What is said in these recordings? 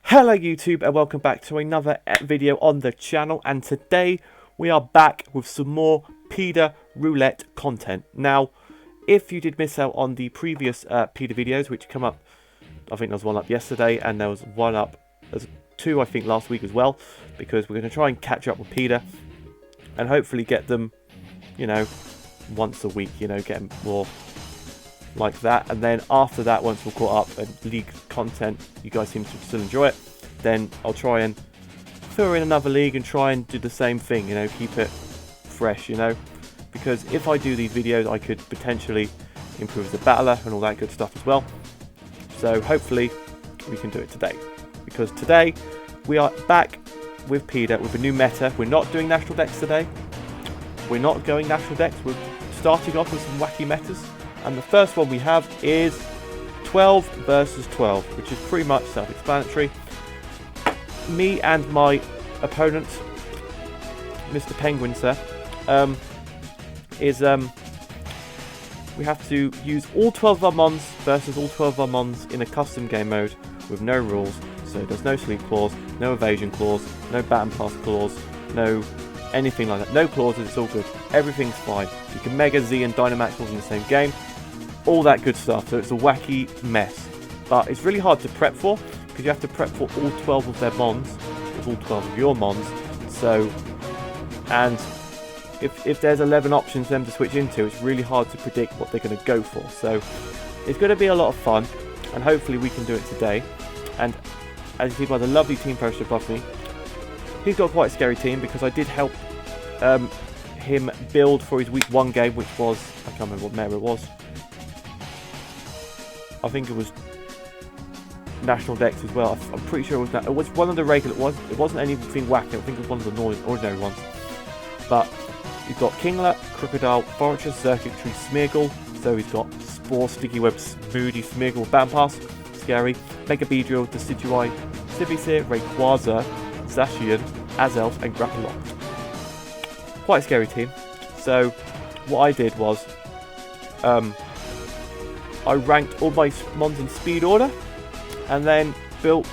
Hello YouTube and welcome back to another video on the channel, and today we are back with some more PIDA Roulette content. Now, if you did miss out on the previous PIDA videos, which come up, I think there was one up yesterday and there was one up, there's two I think last week as well, because we're going to try and catch up with PIDA and hopefully get them, you know, once a week, you know, get them more like that. And then after that, once we're caught up and league content, you guys seem to still enjoy it, then I'll try and fill in another league and try and do the same thing, you know, keep it fresh, you know, because if I do these videos I could potentially improve as a battler and all that good stuff as well. So hopefully we can do it today, because today we are back with PIDA with a new meta. We're not doing national decks today, we're not going national decks, we're starting off with some wacky metas. And the first one we have is 12 versus 12, which is pretty much self-explanatory. Me and my opponent, Mr. Penquin, sir, we have to use all 12 of our mons versus all 12 of our mons in a custom game mode with no rules. So there's no sleep clause, no evasion clause, no bat and pass clause, no anything like that. No clauses, it's all good. Everything's fine. You can Mega Z and Dynamax in the same game. All that good stuff. So it's a wacky mess. But it's really hard to prep for, because you have to prep for all 12 of their mons, with all 12 of your mons. So, and if there's 11 options for them to switch into, it's really hard to predict what they're going to go for. So it's going to be a lot of fun, and hopefully we can do it today. And as you see by the lovely team poster above me, he's got quite a scary team, because I did help him build for his week 1 game, which was, I can't remember what meta it was. I think it was national decks as well. I'm pretty sure it was that. It was one of the regular. It wasn't anything wacky. I think it was one of the ordinary ones. But you've got Kingler, Crocodile, Fortress, Circuitry, Smeargle. So he's got Spore, Sticky Webs, Moody, Smeargle, Bampass, Scary, Mega Beedrill, Decidueye, Civiseer, Rayquaza, Zacian, Azelf, and Grapploct. Quite a scary team. So what I did was, I ranked all my mons in speed order, and then built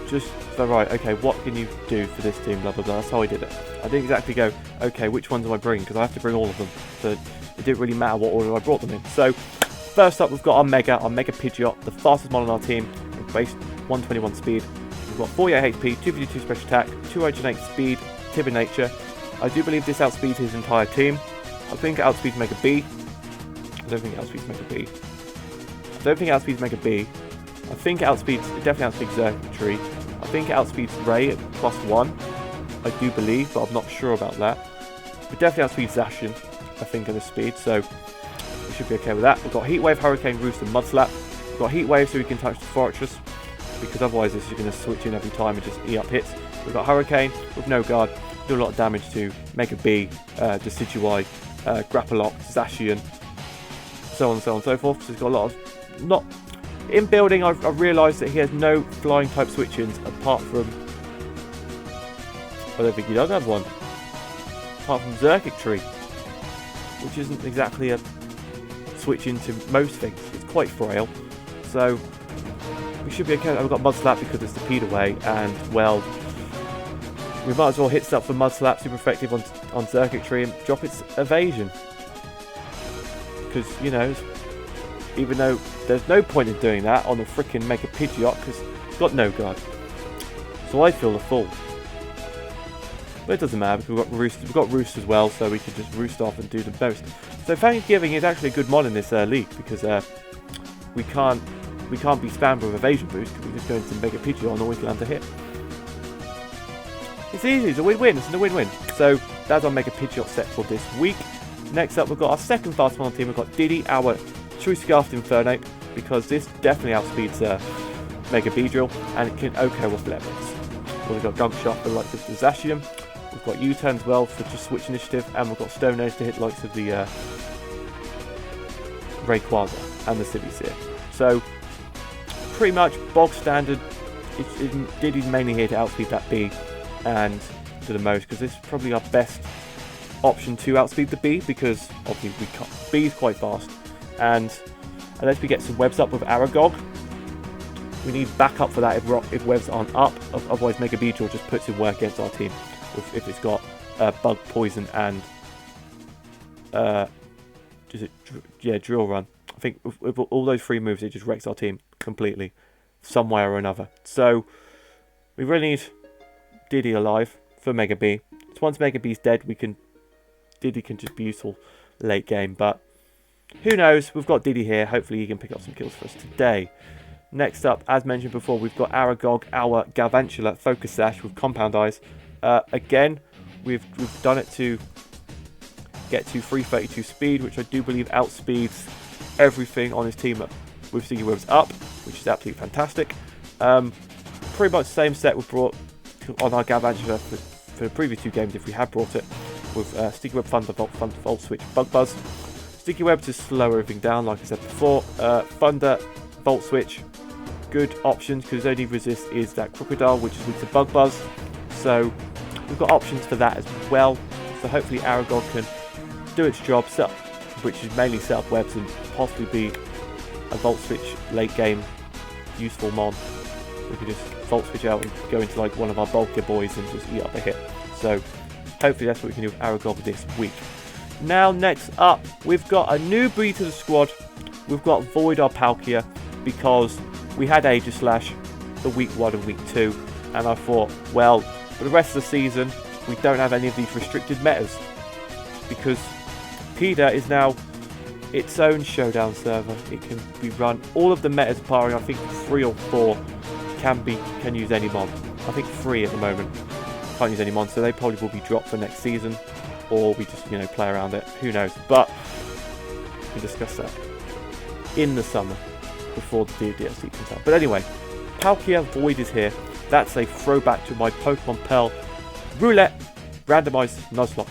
just so, right, okay, what can you do for this team, blah blah blah. That's how I did it. I didn't exactly go, okay, which ones am I bringing, because I have to bring all of them, so it didn't really matter what order I brought them in. So first up, we've got our Mega Pidgeot, the fastest mon on our team, with base 121 speed. We've got 48 HP, 252 special attack, 208 speed, Timid Nature. I do believe this outspeeds his entire team. I think it outspeeds Mega B. I don't think it outspeeds Mega B. I don't think it outspeeds Mega B. I think it definitely outspeeds Circuitry. I think it outspeeds Ray at +1. I do believe, but I'm not sure about that. But definitely outspeeds Zacian, I think, at this speed, so we should be okay with that. We've got Heat Wave, Hurricane, Roost, and Mud Slap. We've got Heat Wave so we can touch the Fortress, because otherwise this is going to switch in every time and just eat up hits. We've got Hurricane with no guard, do a lot of damage to Mega B, Decidueye, Grapploct, Zacian, so on and so on and so forth. So he's got a lot of, not in building. I've realised that he has no flying type switch-ins apart from, I don't think he does have one, apart from Circuitry, which isn't exactly a switch into most things. It's quite frail, so we should be okay. I've got Mud Slap because it's the PIDA way, and well, we might as well hit stuff for Mud Slap, super effective on Circuitry, and drop its evasion, because, you know, even though there's no point in doing that on the freaking Mega Pidgeot, because it's got no guard. So I feel the fool. But it doesn't matter, because we've got Roost as well, so we can just Roost off and do the most. So Thanksgiving is actually a good mod in this league, because we can't be spammed with evasion boost, because we just go into Mega Pidgeot and always land a hit. It's easy, it's a win-win, it's a win-win. So that's our Mega Pidgeot set for this week. Next up, we've got our second fast mon on the team. We've got Diddy, our True Scarfed Infernape, because this definitely outspeeds Mega Beedrill, and it can OHKO off levels. We've got Gunk Shot for the likes of the Zacian. We've got U-turn as well for just switch initiative, and we've got Stone Edge to hit the likes of the Rayquaza and the Civiseer. So pretty much bog standard. Diddy's mainly here to outspeed that B and do the most, because this is probably our best option to outspeed the B, because obviously B is quite fast, and unless we get some webs up with Aragog, we need backup for that if webs aren't up. Otherwise, Mega Beetle just puts in work against our team if it's got bug, poison, and drill run. I think with all those 3 moves, it just wrecks our team completely, some way or another. So we really need Diddy alive for Mega B. So once Mega B's dead, Diddy can just be useful late game. But who knows? We've got Diddy here. Hopefully he can pick up some kills for us today. Next up, as mentioned before, we've got Aragog, our Galvantula Focus Sash with Compound Eyes. Again, we've done it to get to 332 speed, which I do believe outspeeds everything on his team with Sticky Webs up, which is absolutely fantastic. Pretty much the same set we brought on our Galvantula for the previous 2 games if we had brought it, with Sticky Web, Thunder Volt Switch, Bug Buzz. Sticky Web to slow everything down, like I said before. Thunder Volt Switch, good options because only resist is that Crocodile, which is weak to Bug Buzz. So we've got options for that as well. So hopefully Aragog can do its job, which is mainly set up webs and possibly be a Volt Switch late game useful mon. We can just Volt Switch out and go into like one of our bulkier boys and just eat up a hit. So hopefully that's what we can do with Aragog this week. Now next up, we've got a new breed to the squad. We've got Void our Palkia because we had Aegislash for week 1 and week 2, and I thought, well, for the rest of the season we don't have any of these restricted metas because PIDA is now its own showdown server. It can be run, all of the metas barring I think 3 or 4 can use any mon. I think 3 at the moment can't use any mon, so they probably will be dropped for next season, or we just play around it, who knows. But we can discuss that in the summer before the DLC comes out. But anyway, Palkia Void is here. That's a throwback to my Pokemon Pearl Roulette randomized Nuzlocke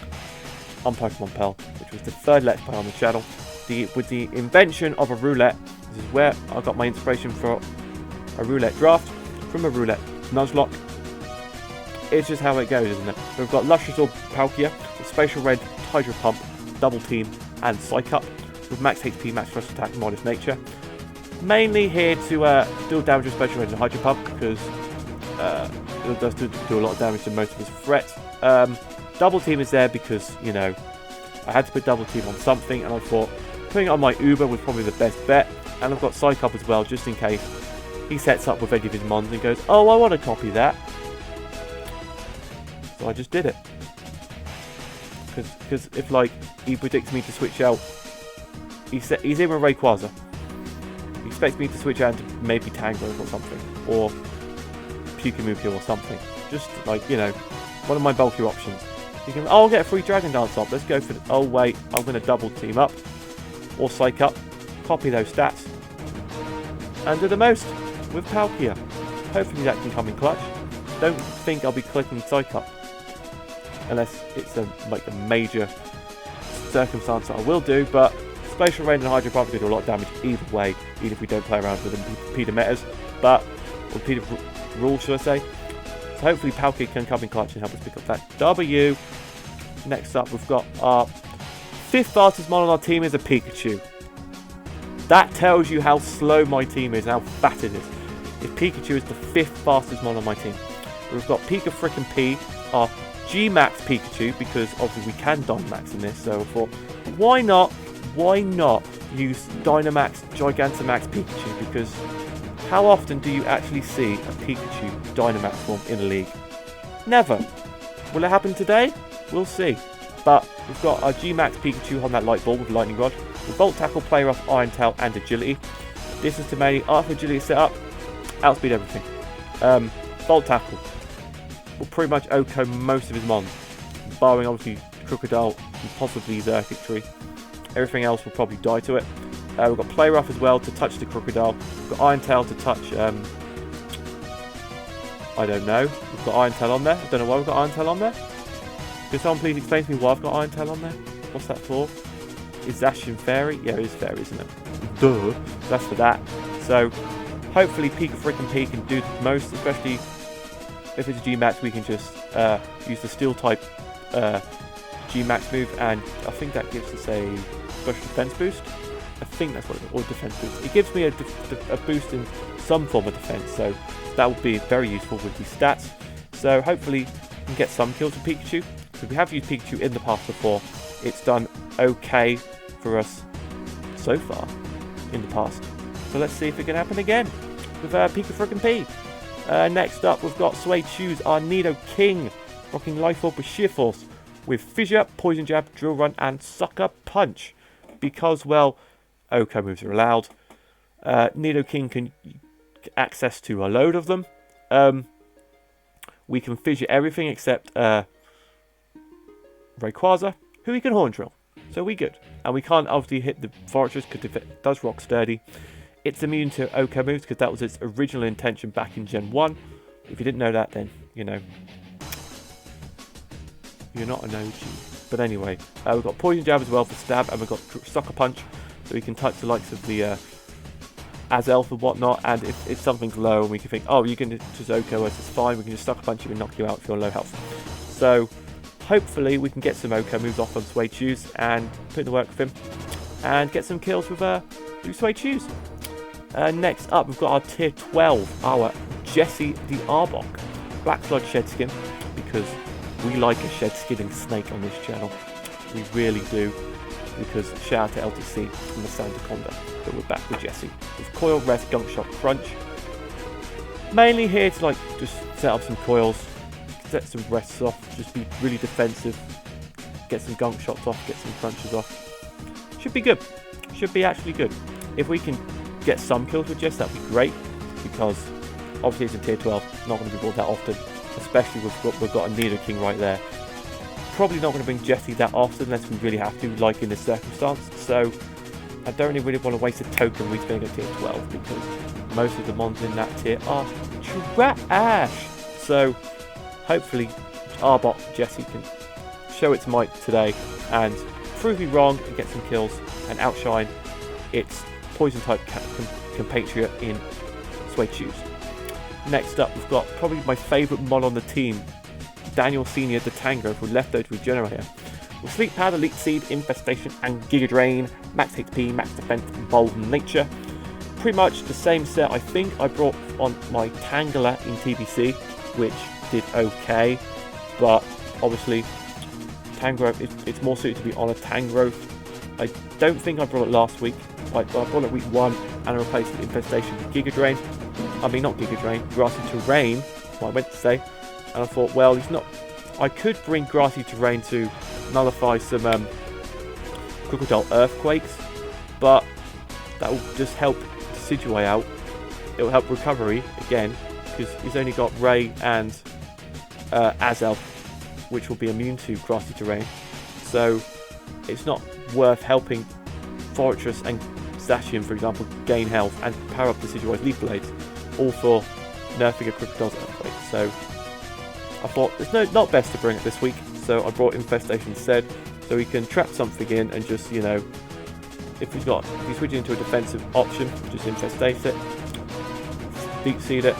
on Pokemon Pearl, which was the 3rd Let's Play on the channel. With the invention of a roulette, this is where I got my inspiration for a roulette draft from a roulette Nuzlocke. It's just how it goes, isn't it? We've got Luscious Orb Palkia with Spatial Rend, Hydro Pump, Double Team, and Psych Up with max HP, max thrust attack, modest nature. Mainly here to deal damage with Spatial Rend and Hydro Pump because it does do a lot of damage to most of his threats. Double Team is there because, I had to put Double Team on something, and I thought putting it on my Uber was probably the best bet. And I've got Psych Up as well, just in case he sets up with any of his mons and goes, oh, I want to copy that. So I just did it. Because if, he predicts me to switch out, he's in with Rayquaza. He expects me to switch out into maybe Tangrowth or something, or Pyukumuku or something. Just, one of my bulkier options. You can, I'll get a free Dragon Dance up. Let's go for oh wait, I'm going to double team up or Psych Up, copy those stats, and do the most with Palkia. Hopefully that can come in clutch. Don't think I'll be clicking Psych Up unless it's a major circumstance that I will do. But Spatial Rend and Hydro Pump can do a lot of damage either way, even if we don't play around with the PIDA metas, or PIDA rules, should I say. So hopefully Palkia can come in clutch and help us pick up that W. Next up, we've got our 5th fastest mon on our team is a Pikachu. That tells you how slow my team is and how fat it is. If Pikachu is the 5th fastest mon on my team. We've got Pika Frickin' P, our G-Max Pikachu, because obviously we can Dynamax in this, so I thought, why not use Dynamax Gigantamax Pikachu, because how often do you actually see a Pikachu Dynamax form in a league? Never. Will it happen today? We'll see. But we've got our G-Max Pikachu on that Light Ball with Lightning Rod, with Volt Tackle, Play Rough, Iron Tail, and Agility. This is to mainly, after Agility set up, outspeed everything. Volt Tackle will pretty much OHKO most of his mons, barring obviously Crocodile and possibly Zerkic Tree. Everything else will probably die to it. We've got Play Rough as well to touch the Crocodile. We've got Iron Tail to touch, I don't know. We've got Iron Tail on there. I don't know why we've got Iron Tail on there. Can someone please explain to me why I've got Iron Tail on there? What's that for? Is Zacian Fairy? Yeah, it is Fairy, isn't it? Duh. That's for that. So, hopefully Pika Frickin' P can do the most, especially if it's a G-Max, we can just use the Steel type G-Max move, and I think that gives us a special defense boost. I think that's what it is, or defense boost. It gives me a boost in some form of defense, so that will be very useful with these stats. So hopefully we can get some kills with Pikachu. Because we have used Pikachu in the past before. It's done okay for us so far in the past. So let's see if it can happen again with Pika Frickin' P. Next up, we've got Suede Shoes, our Nido King, rocking Life Orb with Sheer Force, with Fissure, Poison Jab, Drill Run, and Sucker Punch. Because, well, OK moves are allowed. Nido King can access to a load of them. We can Fissure everything except Rayquaza, who we can Horn Drill. So we good. And we can't obviously hit the Fortress because if it does rock sturdy, it's immune to OK moves because that was its original intention back in Gen 1. If you didn't know that, then, you know, you're not an OG. But anyway, we've got Poison Jab as well for stab, and we've got Sucker Punch, so we can touch the likes of the Azelf and whatnot, and if something's low and we can think, oh, you can just OK us, it's fine, we can just Sucker Punch you and knock you out if you're low health. So hopefully we can get some OK moves off on Suede Shoes and put in the work with him and get some kills with Suede Shoes. Next up, we've got our tier 12, our Jessie the Arbok. Black Flood Shed Skin, because we like a shed skinning snake on this channel. We really do, because shout out to LTC and the Sandaconda. But we're back with Jessie. With Coil, Rest, Gunk Shot, Crunch. Mainly here to like just set up some coils, set some rests off, just be really defensive, get some Gunk Shots off, get some crunches off. Should be good. Should be actually good. If we can get some kills with Jess, that'd be great, because obviously it's in tier 12, not going to be brought that often, especially we've got a Nido King right there. Probably not going to bring Jessie that often unless we really have to, like in this circumstance, so I don't really want to waste a token respinning at tier 12 because most of the mons in that tier are trash. So hopefully Arbok Jessie can show its might today and prove me wrong and get some kills and outshine its poison type compatriot in Suede Shoes. Next up, we've got probably my favourite mod on the team, Daniel Senior the Tango from Leftover Regenerator. With Sleep Powder, Leech Seed, Infestation, and Giga Drain, Max HP, Max Defense, and Bold Nature. Pretty much the same set I think I brought on my Tangela in TBC, which did okay, but obviously Tangrowth, it's more suited to be on a Tangrowth. I don't think I brought it last week. I brought it week 1 and I replaced the Infestation with Giga Drain. I mean, not Giga Drain, Grassy Terrain, what I meant to say. And I thought, well, he's not. I could bring Grassy Terrain to nullify some Crocodile Earthquakes, but that will just help Decidueye out. It will help recovery again, because he's only got Ray and Azelf, which will be immune to Grassy Terrain. So it's not worth helping Fortress and Zacian, for example, gain health and power up Decidueye's Leaf Blades, all for nerfing a Crocodile's Earthquake. So I thought it's not best to bring it this week, so I brought Infestation instead, so he can trap something in and just, you know, if he's switching into a defensive option, just Infestate it, Deep Seed it,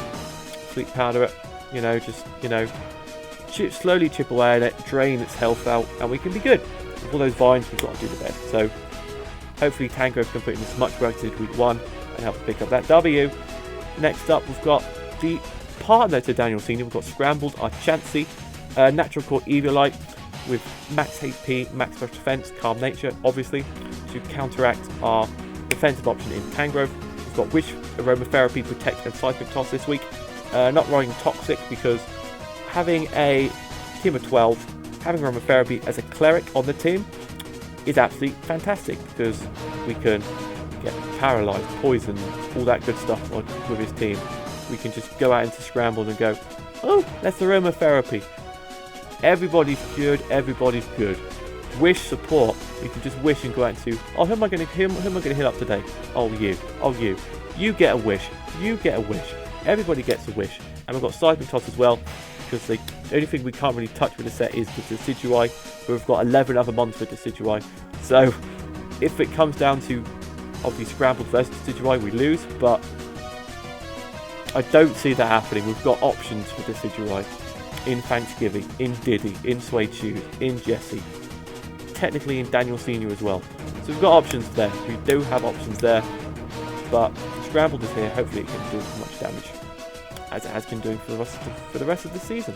Sleep Powder it, you know, just, you know, slowly chip away at it, drain its health out, and we can be good. With all those vines, we've got to do the best. So hopefully Tangrowth can put in as much work as did week 1 and help pick up that W. Next up, we've got the partner to Daniel Senior. We've got Scrambled, our Chansey, Natural Core Eviolite with Max HP, Max Special Defense, Calm Nature, obviously, to counteract our defensive option in Tangrowth. We've got Wish, Aromatherapy, Protect, and Seismic Toss this week. Not running Toxic because having a team of 12, having Aromatherapy as a cleric on the team is absolutely fantastic because we can get paralyzed, poison, all that good stuff with his team. We can just go out into Scramble and go, oh, that's Aromatherapy. Everybody's good, everybody's good. Wish support, you can just wish and go out into, oh, who am I going to hit up today? Oh, you. Oh, you. You get a wish. You get a wish. Everybody gets a wish. And we've got Seismic Toss as well, because the only thing we can't really touch with the set is the Decidueye, but we've got 11 other mons with Decidueye. So if it comes down to obviously Scrambled versus Decidueye, we lose, but I don't see that happening. We've got options for Decidueye in Thanksgiving, in Diddy, in Suede Shoes, in Jessie. technically in Daniel Senior as well. So we've got options there. We do have options there, but Scrambled is here. Hopefully it can do as much damage as it has been doing for the rest of the season.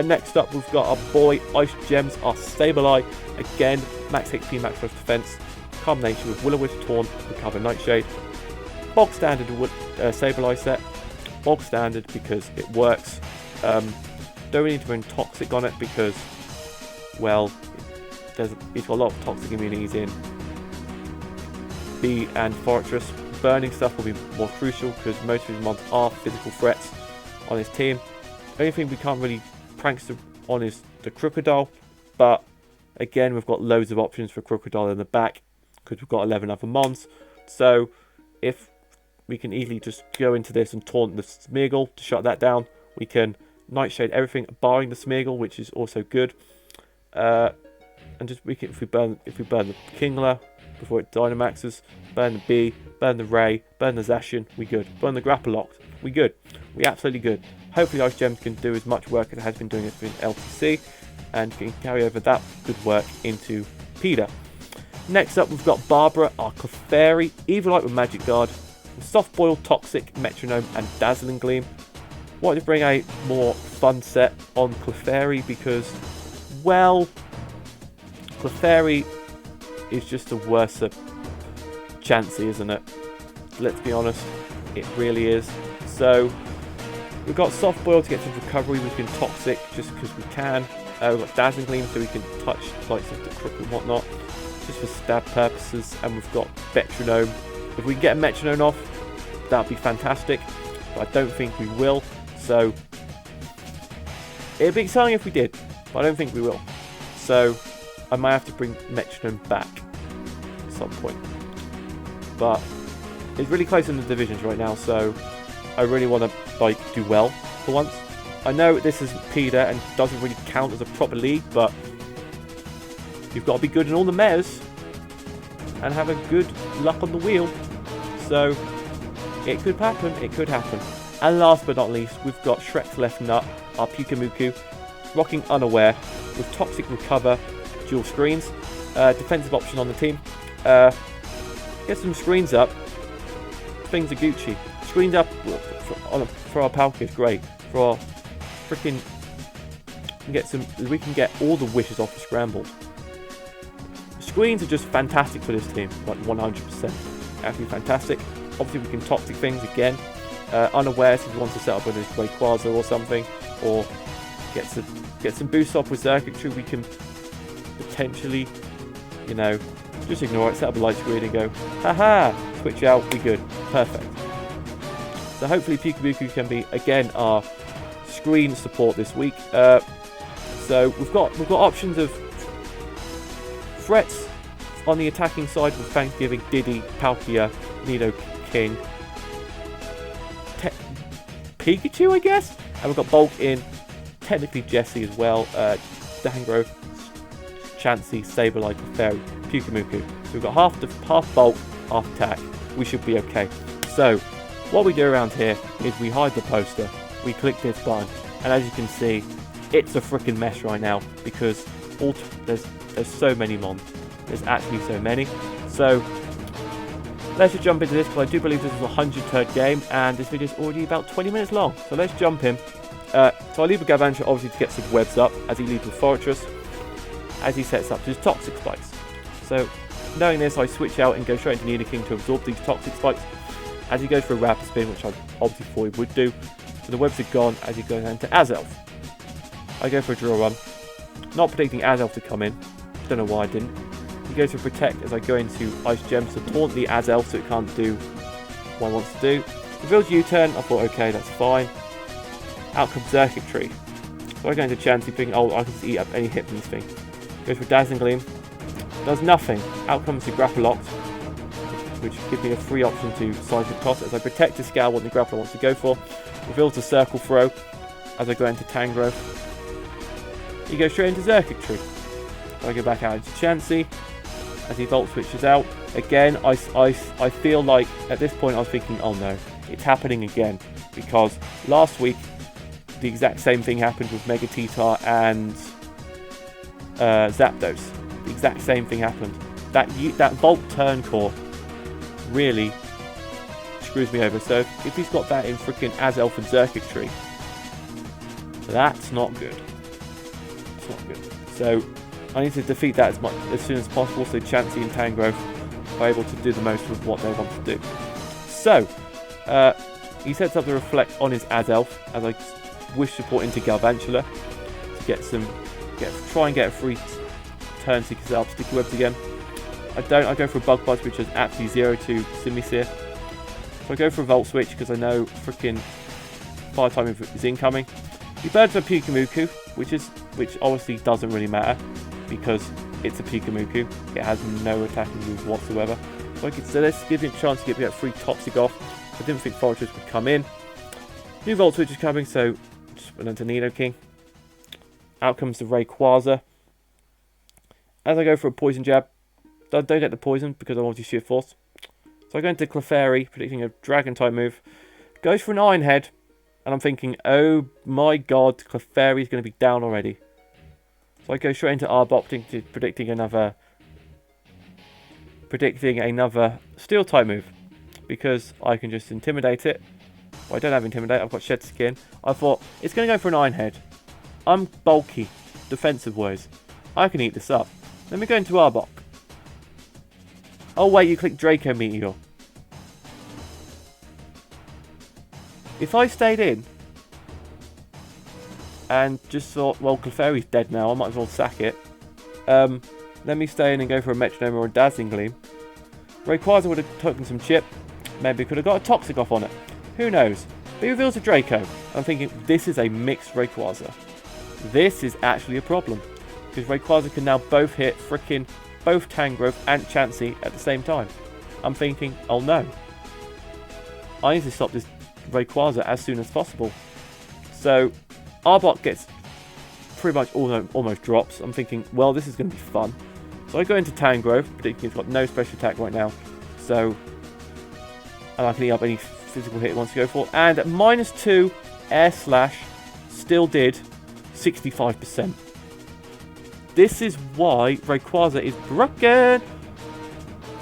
Next up, we've got our boy Ice Gems, our Sableye. Again, max HP, max life defense, combination with Will-O-Wisp, Taunt, Recover, Nightshade. Bog standard Sableye set. Bog standard because it works. Don't need to bring Toxic on it because, well, it's got a lot of Toxic immunities in Bee and Fortress. Burning stuff will be more crucial because most of his mons are physical threats on his team. The only thing we can't really prankster on is the Crocodile, but again, we've got loads of options for Crocodile in the back because we've got 11 other mons. So if we can easily just go into this and taunt the Smeargle to shut that down, we can Nightshade everything barring the Smeargle, which is also good. And just if we burn the Kingler before it Dynamaxes, burn the Bee, burn the Ray, burn the Zacian, we good. Burn the Grapplockt, we good. We absolutely good. Hopefully Ice Gems can do as much work as it has been doing in LTC and can carry over that good work into PIDA. Next up, we've got Barbara, our Clefairy, Evilite with Magic Guard, Soft Boil, Toxic, Metronome, and Dazzling Gleam. Wanted to bring a more fun set on Clefairy because, well, Clefairy is just a worse Chansey, isn't it? Let's be honest, it really is. So we've got Soft Boil to get some recovery. We've been Toxic just because we can. We've got Dazzling Gleam so we can touch likes of the Crook and whatnot, just for stab purposes. And we've got Metronome. If we can get a Metronome off, that would be fantastic. But I don't think we will. So it'd be exciting if we did, but I don't think we will. So I might have to bring Metronome back at some point. But it's really close in the divisions right now, so I really want to do well for once. I know this is PIDA and doesn't really count as a proper league, but you've got to be good in all the metas and have a good luck on the wheel. So it could happen, it could happen. And last but not least, we've got Shrek's Left Nut, our Pyukumuku, rocking Unaware with Toxic Recover, dual screens, defensive option on the team. Get some screens up, things are Gucci. Screens up for our Palkia is great. For our freaking, we can get all the wishes off the Scrambled. Screens are just fantastic for this team, like 100%. Absolutely fantastic. Obviously we can Toxic things again. Unawares if you want to set up with a Rayquaza or something, or get some boost off with Circuitry. We can potentially, you know, just ignore it, set up a light screen and go, haha, switch out, we good, perfect. So hopefully Pyukumuku can be again our screen support this week. So we've got options of threats on the attacking side with Thanksgiving, Diddy, Palkia, Nido King, Pikachu, I guess, and we've got Bulk in, technically Jessie as well, Dangrove, Chansey, Sableye, Clefairy, Pyukumuku. So we've got half Bulk, half attack. We should be okay. So what we do around here is we hide the poster, we click this button, and as you can see, it's a freaking mess right now because there's so many mons. There's actually so many. So let's just jump into this because I do believe this is a 100-turn game and this video is already about 20 minutes long. So let's jump in. So I leave with Gavantra obviously to get some webs up as he leaves with Fortress, as he sets up his Toxic Spikes. So knowing this, I switch out and go straight into Nidoking to absorb these Toxic Spikes as he goes for a Rapid Spin, which I obviously thought he would do. So the webs are gone as he goes into Azelf. I go for a Drill Run, not predicting Azelf to come in. Don't know why I didn't. He goes for Protect as I go into Ice Gems to taunt the Azelf so it can't do what it wants to do. Reveals U-turn, I thought okay, that's fine. Out comes Circuitry. So I go into Chansey thinking, oh, I can just eat up any hit from this thing. Goes for Dazzling Gleam. Does nothing. Out comes the Grapplockt, which gives me a free option to Psychic Toss as I protect the Scowl what the Grappler wants to go for. Reveals the Circle Throw as I go into Tangrowth. He goes straight into Circuitry. So I go back out into Chansey as he Volt switches out. Again, I feel like at this point I was thinking, oh no, it's happening again. Because last week, the exact same thing happened with Mega Titar and Zapdos. the exact same thing happened. That Volt turn core really screws me over. So if he's got that in freaking Azelf and Circuitry, that's not good. It's not good. So I need to defeat that as soon as possible, so Chansey and Tangrowth are able to do the most with what they want to do. So he sets up the Reflect on his Azelf as I wish support into Galvantula to try and get a free turn so he can set up Sticky Webs again. I go for a Bug Buzz, which is absolutely 0 to Simisear. So I go for a Volt Switch because I know freaking Fire Type Move is incoming. He birds a Pyukumuku, which obviously doesn't really matter because it's a Pyukumuku. It has no attacking moves whatsoever. So let's give him a chance to get that free Toxic off. I didn't think Fortress would come in. New Volt Switch is coming, so just went into Nidoking. Out comes the Rayquaza. As I go for a Poison Jab, don't get the Poison because I want to Sheer Force. So I go into Clefairy, predicting a Dragon type move. Goes for an Iron Head, and I'm thinking, oh my god, Clefairy is going to be down already. So I go straight into Arbok, predicting another Steel type move, because I can just Intimidate it. Well, I don't have Intimidate, I've got Shed Skin. I thought, it's going to go for an Iron Head. I'm bulky, defensive wise. I can eat this up. Let me go into Arbok. Oh wait, you click Draco Meteor. If I stayed in and just thought, well, Clefairy's dead now, I might as well sack it. Let me stay in and go for a Metronome or a Dazzling Gleam. Rayquaza would have taken some chip. Maybe could have got a Toxic off on it. Who knows? But he reveals a Draco. I'm thinking, this is a mixed Rayquaza. This is actually a problem. Because Rayquaza can now both hit frickin' both Tangrowth and Chansey at the same time. I'm thinking, oh no. I need to stop this Rayquaza as soon as possible. So, Arbok gets pretty much almost drops. I'm thinking, well, this is going to be fun. So I go into Tangrowth, predicting it's got no special attack right now. So, and I can eat up any physical hit it wants to go for. And at -2, Air Slash still did 65%. This is why Rayquaza is broken.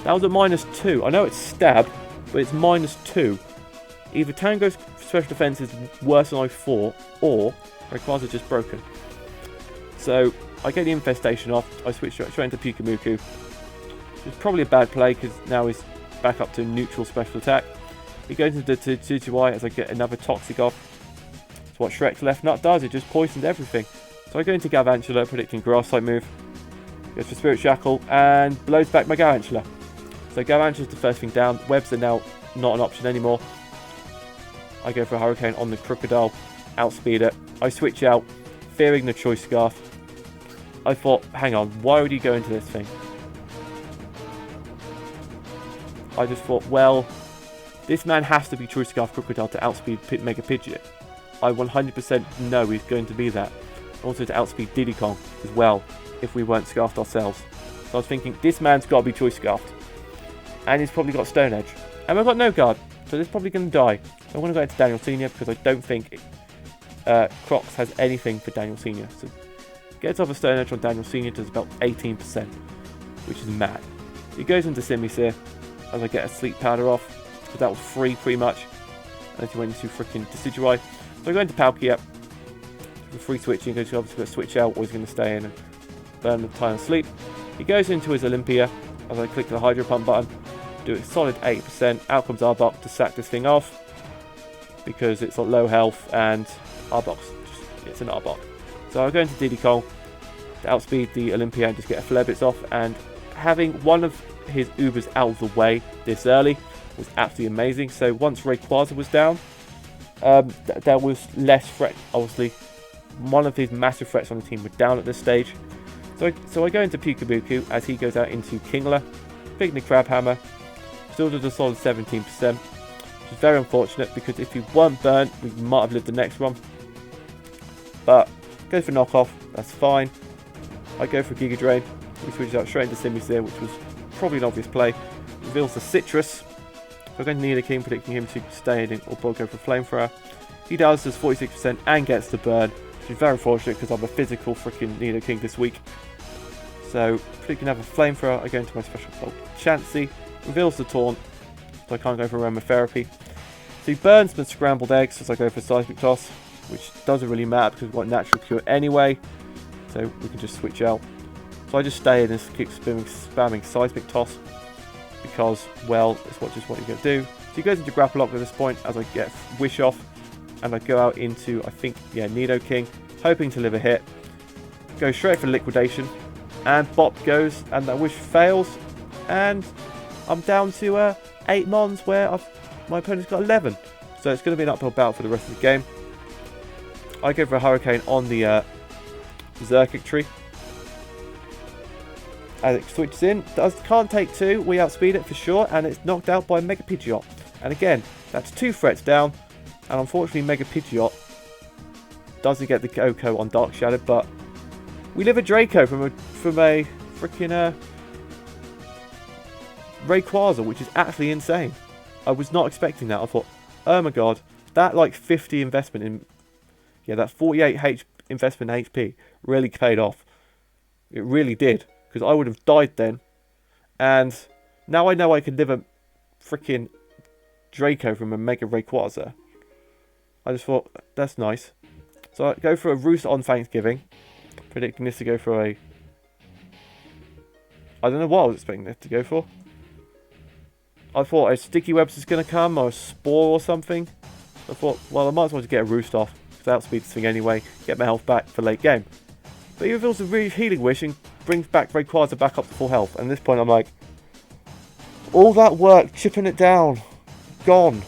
That was at -2. I know it's Stab, but it's -2. Either Tango's special defense is worse than I thought, or Rayquaza just broken. So I get the Infestation off. I switch straight into Pyukumuku. It's probably a bad play because now he's back up to neutral special attack. He goes into the Tutuai as I get another Toxic off. That's what Shrek's left nut does. It just poisons everything. So I go into Galvantula, predicting Grass type move. Goes for Spirit Shackle and blows back my Galvantula. So Galvantula's the first thing down. Webs are now not an option anymore. I go for a Hurricane on the Crocodile. Outspeed it. I switch out, fearing the Choice Scarf. I thought, hang on, why would he go into this thing? I just thought, well, this man has to be Choice Scarf Crocodile to outspeed Mega Pidgeot. I 100% know he's going to be that. Also to outspeed Diddy Kong as well, if we weren't Scarfed ourselves. So I was thinking, this man's got to be Choice Scarfed. And he's probably got Stone Edge. And we've got no guard, so this is probably going to die. So I want to go into Daniel Sr. because I don't think Crocs has anything for Daniel Sr. So gets off a Stone Edge on Daniel Sr. does about 18%, which is mad. He goes into Simisear as I get a Sleep Powder off, because that was free pretty much. And he went into freaking Decidueye. So I go into Palkia. For free switching, because he's obviously going to switch out or he's going to stay in and burn the time of sleep. He goes into his Olympia as I click the Hydro Pump button, do a solid 8%. Out comes Arbok to sack this thing off because it's got low health and it's an Arbok. So I go into Diddy Kong to outspeed the Olympia and just get a Celebis off, and having one of his Ubers out of the way this early was absolutely amazing. So once Rayquaza was down, there was less threat. Obviously, one of his massive threats on the team were down at this stage. So I go into Pyukumuku as he goes out into Kingler, Picnic Crabhammer, still does a solid 17%, which is very unfortunate because if he weren't burnt, we might have lived the next one. But goes for knockoff, that's fine. I go for Giga Drain, he switches out straight into Simisear, which was probably an obvious play. Reveals the Citrus. We're going to Nidoking, predicting him to stay in or go for Flamethrower. He does 46% and gets the burn, which is very unfortunate because I'm a physical freaking Nidoking this week. So Flute can have a flamethrower. I go into my special called Chansey, reveals the taunt, so I can't go for aromatherapy. So he burns my scrambled eggs as I go for seismic toss, which doesn't really matter because we've got natural cure anyway, so we can just switch out. So I just stay in and keep spamming seismic toss because, well, it's just what you're going to do. So he goes into grapple lock at this point as I get wish off, and I go out into, I think, yeah, Nidoking, hoping to live a hit. Go straight for liquidation, and bop goes, and that wish fails, and I'm down to 8 mons where my opponent's got 11. So it's going to be an uphill battle for the rest of the game. I go for a Hurricane on the Berserkic tree. As it switches in, can't take 2, we outspeed it for sure, and it's knocked out by Mega Pidgeot. And again, that's 2 threats down, and unfortunately Mega Pidgeot doesn't get the Oko on Dark Shadow, but we live a Draco from a freaking Rayquaza, which is actually insane. I was not expecting that. I thought, oh my god, that like 50 investment in, yeah, that 48 investment in HP really paid off. It really did, because I would have died then. And now I know I can live a freaking Draco from a Mega Rayquaza. I just thought, that's nice. So I go for a Roost on Thanksgiving, predicting this to go for a... I don't know what I was expecting this to go for. I thought a Sticky Webs was going to come, or a Spore or something. I thought, well, I might as well just get a Roost off, because I outspeed this thing anyway, get my health back for late game. But he reveals a really Healing Wish and brings back Rayquaza back up to full health. And at this point I'm like, all that work, chipping it down, gone.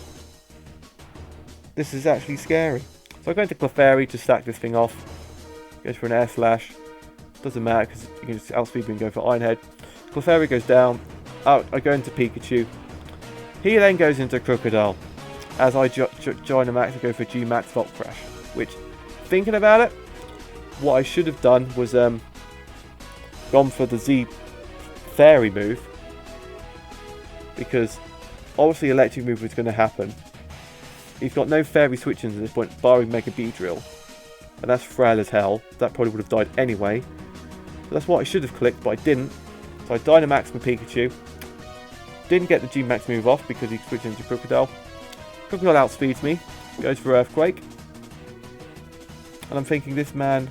This is actually scary. So I go into Clefairy to sack this thing off. Goes for an Air Slash. Doesn't matter because you can just outspeed me and go for Iron Head. Clefairy goes down. Out, I go into Pikachu. He then goes into Crocodile. As I join a max, I go for G-Max Volt Crash. Which, thinking about it, what I should have done was gone for the Z Fairy move. Because obviously Electric move was going to happen. He's got no Fairy switch-ins at this point, barring Mega Beedrill. And that's frail as hell. That probably would have died anyway. So that's what I should have clicked, but I didn't. So I Dynamaxed my Pikachu. Didn't get the G-Max move off because he switched into Crocodile. Crocodile outspeeds me. Goes for Earthquake. And I'm thinking this man...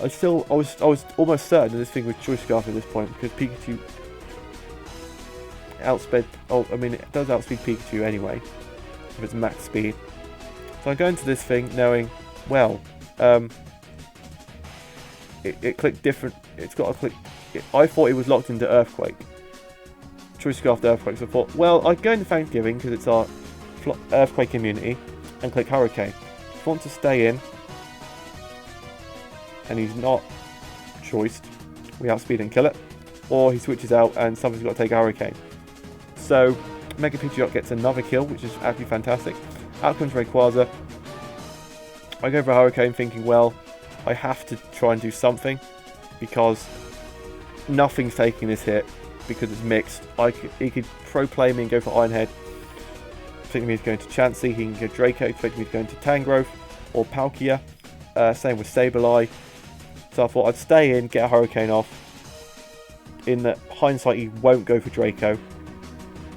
I was almost certain that this thing was Choice Scarf at this point because Pikachu outsped. Oh, I mean, it does outspeed Pikachu anyway if it's max speed. So I go into this thing knowing, well, it clicked different. It's got a click. I thought it was locked into Earthquake. Choice Scarf Earthquake. So I thought, well, I'd go into Thanksgiving because it's our Earthquake immunity and click Hurricane. If I want to stay in. And he's not choiced, we outspeed and kill it. Or he switches out and somebody's got to take a Hurricane. So Mega Pidgeot gets another kill, which is actually fantastic. Out comes Rayquaza. I go for a Hurricane thinking, well, I have to try and do something. Because nothing's taking this hit. Because it's mixed. He could pro play me and go for Iron Head. Thinking he's going to Chansey, he can go Draco, expecting me to go into Tangrowth or Palkia. Same with Sableye. So I thought I'd stay in, get a Hurricane off. In the hindsight, he won't go for Draco.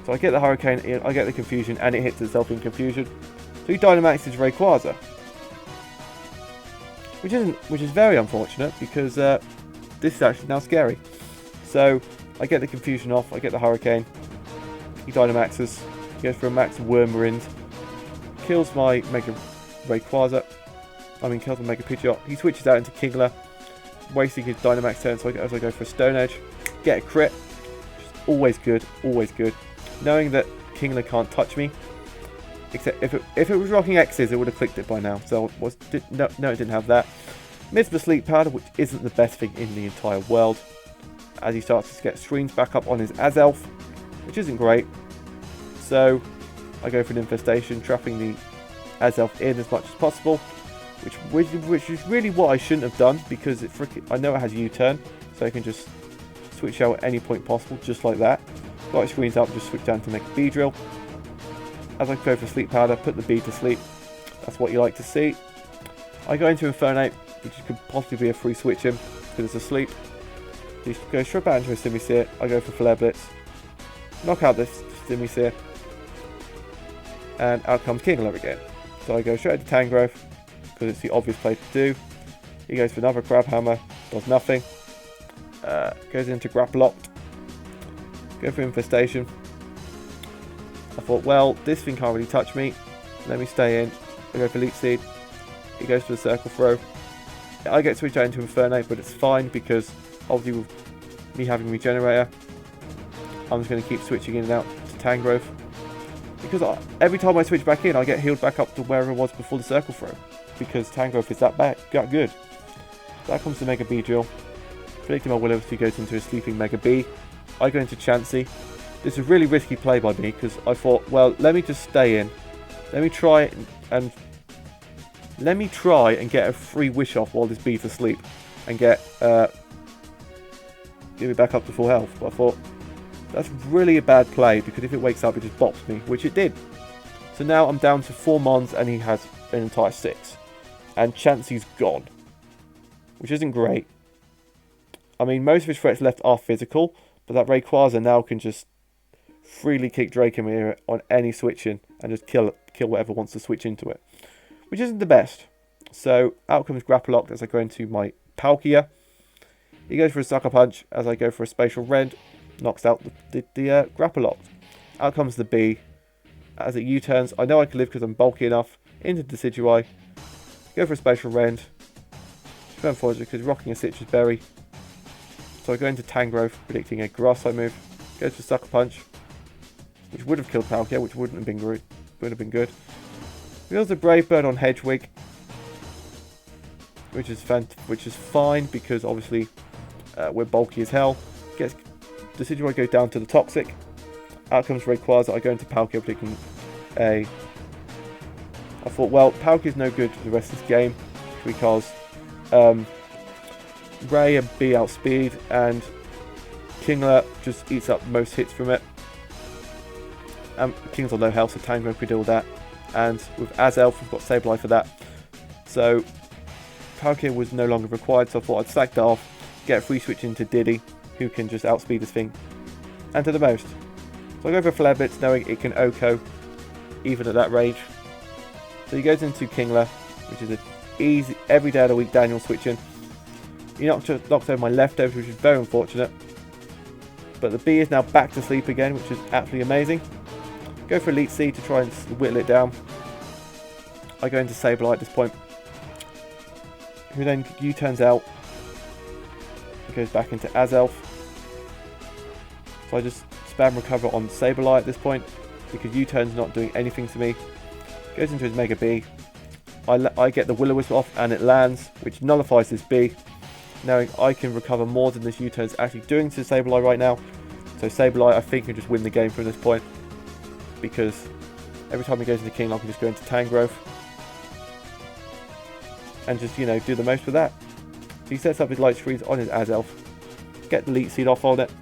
So I get the Hurricane in, I get the Confusion, and it hits itself in Confusion. So he Dynamaxes Rayquaza. Which is very unfortunate, because this is actually now scary. So I get the Confusion off, I get the Hurricane. He Dynamaxes, he goes for a max Wormrind. Kills my Mega Rayquaza. Kills my Mega Pidgeot. He switches out into Kingler, wasting his Dynamax turn, so as I go for a Stone Edge, get a crit, which is always good, always good. Knowing that Kingler can't touch me, except if it was rocking X's, it would have clicked it by now. So no, it didn't have that. Missed the Sleep Powder, which isn't the best thing in the entire world, as he starts to get screens back up on his Azelf, which isn't great. So I go for an Infestation, trapping the Azelf in as much as possible. Which is really what I shouldn't have done, because I know it has U-turn, so I can just switch out at any point possible, just like that. Got it screens up, just switch down to Mega Beedrill. as I go for sleep powder, put the bee to sleep. That's what you like to see. I go into Infernape, which could possibly be a free switch in because it's asleep. You go straight back into a Simisear. I go for Flare Blitz. Knock out this Simisear. And out comes Kingler again. So I go straight into Tangrowth because it's the obvious play to do. He goes for another Crab Hammer. Does nothing. Goes into Grapploct. Go for Infestation. I thought, well, this thing can't really touch me. Let me stay in. I go for Leech Seed. He goes for the Circle Throw. I get switched out into Infernape, but it's fine because obviously with me having Regenerator, I'm just going to keep switching in and out to Tangrowth. Because every time I switch back in, I get healed back up to wherever I was before the Circle Throw. Because Tangrowth is that good. That comes to Mega Beedrill. Predicting my Will-O-Wisp goes into a sleeping Mega Bee. I go into Chansey. This is a really risky play by me because I thought, well, let me just stay in. Let me try and get a free Wish off while this bee's asleep and get give it back up to full health. But I thought that's really a bad play because if it wakes up, it just bops me, which it did. So now I'm down to 4 mons and he has an entire 6, and Chansey's gone, which isn't great. I mean, most of his threats left are physical, but that Rayquaza now can just freely kick Dracomir on any switch-in and just kill whatever wants to switch into it, which isn't the best. So out comes Grapploct as I go into my Palkia. He goes for a Sucker Punch as I go for a Spatial Rend, knocks out the Grapploct. Out comes the Bee. As it U-turns, I know I can live because I'm bulky enough, into Decidueye. Go for a Spatial Rend. Unfortunately, because rocking a Citrus Berry. So I go into Tangrowth, predicting a Grass type move. Goes for Sucker Punch, which would have killed Palkia, which wouldn't have been good. We also Brave Bird on Hedgewig, which is fine because obviously we're bulky as hell. Gets Decidueye goes down to the Toxic. Out comes Rayquaza. I go into Palkia, predicting a. I thought, well, Palkia's no good for the rest of this game because Ray and B outspeed, and Kingler just eats up most hits from it. King's on low health, so Tangrowth could deal with that. And with Azelf, we've got Sableye for that. So Palkia was no longer required, so I thought I'd sack that off, get a free switch into Diddy, who can just outspeed this thing, and to the most. So I go for Flare Blitz, knowing it can OHKO, even at that range. So he goes into Kingler, which is an easy, every day of the week Daniel switching. He knocked over my leftovers, which is very unfortunate. But the bee is now back to sleep again, which is absolutely amazing. Go for Elite Seed to try and whittle it down. I go into Sableye at this point, who then U-turns out. He goes back into Azelf. So I just spam Recover on Sableye at this point, because U-turn's not doing anything to me. Goes into his Mega Bee. I get the Will-O-Wisp off and it lands, which nullifies this bee, knowing I can recover more than this U-turn is actually doing to Sableye right now. So Sableye, I think, can just win the game from this point, because every time he goes into King, I can just go into Tangrowth and just, you know, do the most with that. So he sets up his Light Freeze on his Azelf, get the Leech Seed off on it,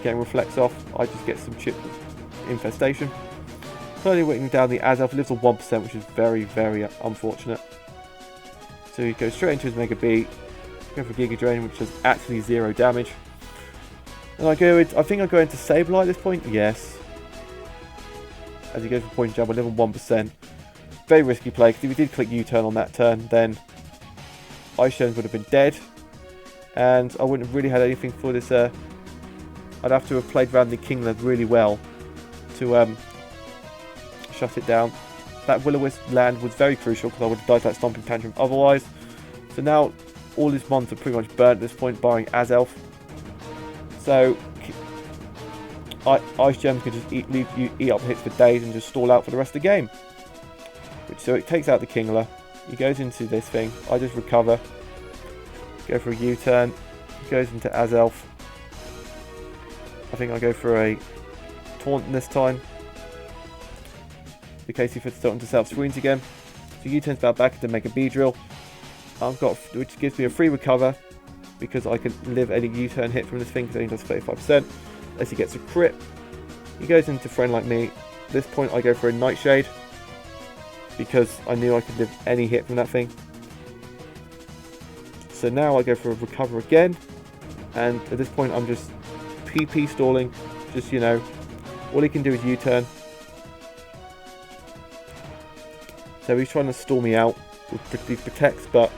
getting Reflects off. I just get some chip Infestation. Slowly whittling down the Azelf, lives on 1%, which is very, very unfortunate. So he goes straight into his Mega Bee, go for Giga Drain, which does actually 0 damage. And I think I go into Sableye at this point, yes. As he goes for Poison Jab, I live on 1%. Very risky play, because if he did click U-turn on that turn, then Ice Gems would have been dead. And I wouldn't have really had anything for this. I'd have to have played around the Kingler really well to shut it down. That Will-O-Wisp land was very crucial because I would have died that Stomping Tantrum otherwise. So now all his mons are pretty much burnt at this point, barring Azelf. So Ice Gems can just eat up hits for days and just stall out for the rest of the game. So it takes out the Kingler. He goes into this thing. I just recover. Go for a U-turn. He goes into Azelf. I think I go for a Taunt this time, in case he fits still into self screens again. So U-turns back into Mega Beedrill. Which gives me a free recover, because I can live any U-turn hit from this thing, because it only does 35%. Unless he gets a crit. He goes into Friend Like Me, this point I go for a Nightshade, because I knew I could live any hit from that thing. So now I go for a Recover again, and at this point I'm just PP stalling, just, you know, all he can do is U-turn. So he's trying to stall me out with these protects, but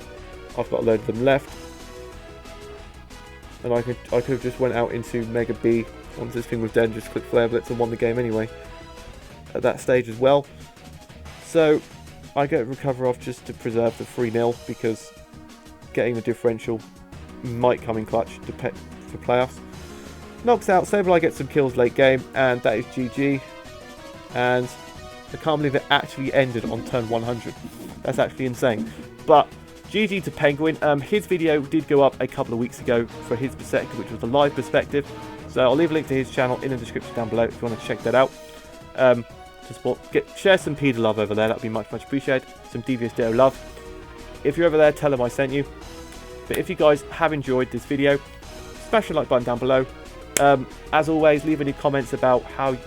I've got a load of them left. And I could have just went out into Mega B once this thing was dead and just clicked Flare Blitz and won the game anyway at that stage as well. So I get Recover off just to preserve the 3-0, because getting the differential might come in clutch for playoffs. Knocks out Sableye, gets some kills late game, and that is GG. And I can't believe it actually ended on turn 100. That's actually insane. But GG to Penguin. His video did go up a couple of weeks ago for his perspective, which was the live perspective. So I'll leave a link to his channel in the description down below if you want to check that out. Share some PIDA love over there. That would be much appreciated. Some Devious Ditto love. If you're over there, tell him I sent you. But if you guys have enjoyed this video, smash the like button down below. As always, leave any comments about how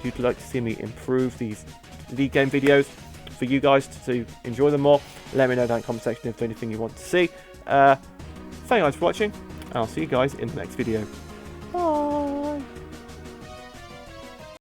you'd like to see me improve these league game videos for you guys to enjoy them more. Let me know down in the comment section if there's anything you want to see. Thank you guys for watching, and I'll see you guys in the next video. Bye!